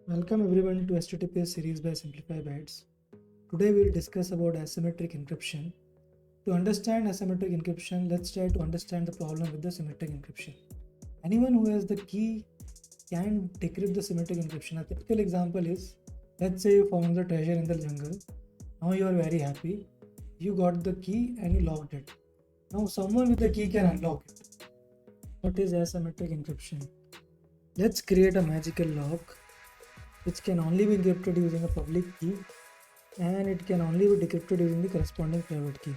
Welcome everyone to HTTPS series by Simplify Bytes. Today we will discuss about asymmetric encryption. To understand asymmetric encryption, let's try to understand the problem with the symmetric encryption. Anyone who has the key can decrypt the symmetric encryption. A typical example is, let's say you found the treasure in the jungle. Now you are very happy. You got the key and you locked it. Now someone with the key can unlock it. What is asymmetric encryption? Let's create a magical lock which can only be encrypted using a public key, and it can only be decrypted using the corresponding private key.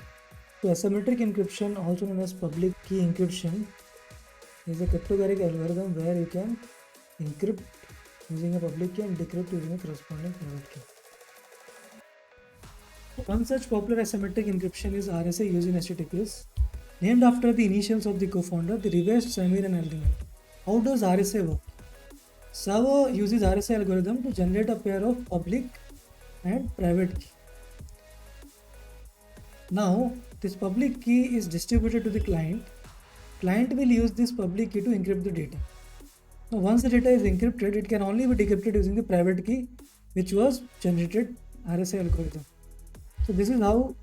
So asymmetric encryption, also known as public key encryption, is a cryptographic algorithm where you can encrypt using a public key and decrypt using a corresponding private key. One such popular asymmetric encryption is RSA used in HTTPS, named after the initials of the co-founder, the reversed Samir and Alderman. How does RSA work? Server uses RSA algorithm to generate a pair of public and private key. Now, this public key is distributed to the client. Client will use this public key to encrypt the data. Now, once the data is encrypted, it can only be decrypted using the private key, which was generated RSA algorithm. So this is how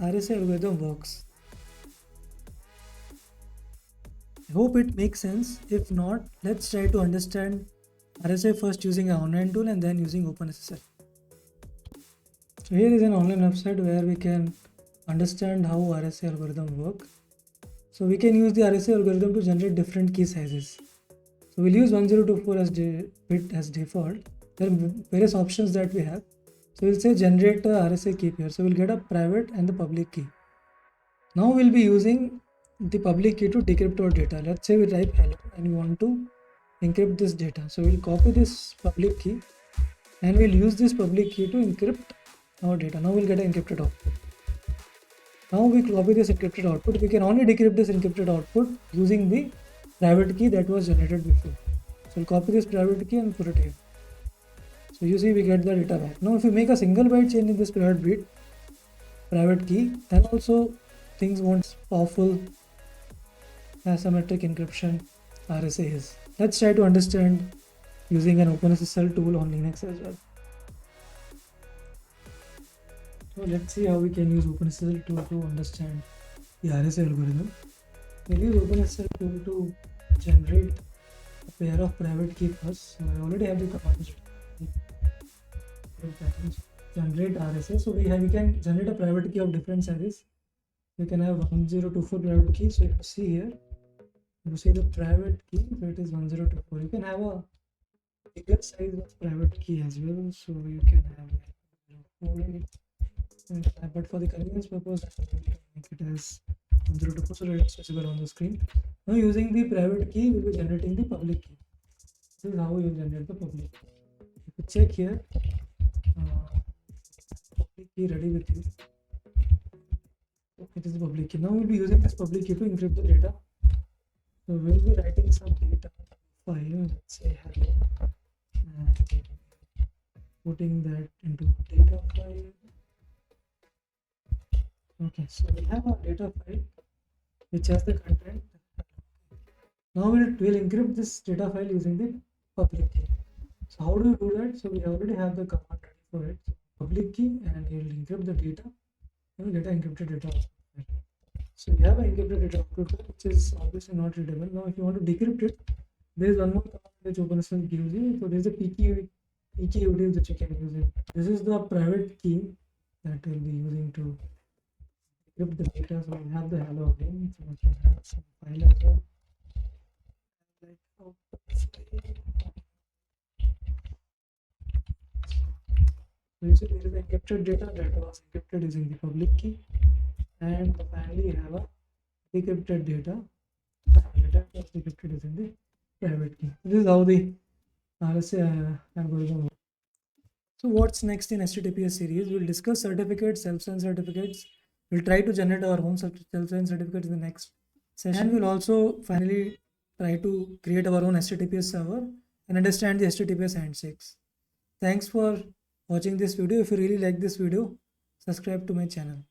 RSA algorithm works. I hope it makes sense. If not, let's try to understand RSA first using an online tool and then using OpenSSL. So here is an online website where we can understand how RSA algorithm work. So we can use the RSA algorithm to generate different key sizes. So we'll use 1024 as bit as default. There are various options that we have. So we'll say generate a RSA key pair. So we'll get a private and the public key. Now we'll be using the public key to decrypt our data. Let's say we type hello and we want to encrypt this data. So we'll copy this public key and we'll use this public key to encrypt our data. Now we'll get an encrypted output. Now we copy this encrypted output. We can only decrypt this encrypted output using the private key that was generated before. So we'll copy this private key and put it here. So you see we get the data back. Now if we make a single byte change in this private key, then also things won't powerful asymmetric encryption RSA is. Let's try to understand using an OpenSSL tool on Linux as well. So let's see how we can use OpenSSL tool to understand the RSA algorithm. We'll use OpenSSL tool to generate a pair of private key first. So I already have the command generate RSA. So we can generate a private key of different sizes. We can have 1024 private key. So if you see here, you see the private key, so it is 1024. You can have a bigger size of private key as well. So you can have, but for the convenience purpose, I will make it as 1024 so that it's visible on the screen. Now using the private key, we will be generating the public key. This is how you generate the public key. If you check here, public key ready with you. It is the public key. Now we'll be using this public key to encrypt the data. So we'll be writing some data file, let's say hello, and putting that into a data file. Okay, so we have our data file which has the content. Now we'll encrypt this data file using the public key. So how do you do that? So we already have the command ready for it. So public key, and we'll encrypt the data and we'll get an encrypted data output. So we have an encrypted data output which is obviously not readable. Now if you want to decrypt it, there is one more command which OpenSSL gives you. So there is a PKUD that you can use it. This is the private key that we'll be using to decrypt the data. So we have the hello again. So we can have some file as well. So you see there is encrypted data that was encrypted using the public key, and finally you have a decrypted data that was decrypted using the private key. This is how the RSA algorithm works. So what's next in HTTPS series? We'll discuss certificates, self-signed certificates. We'll try to generate our own self-signed certificates in the next session. And we'll also finally try to create our own HTTPS server and understand the HTTPS handshakes. Thanks for watching this video. If you really like this video, subscribe to my channel.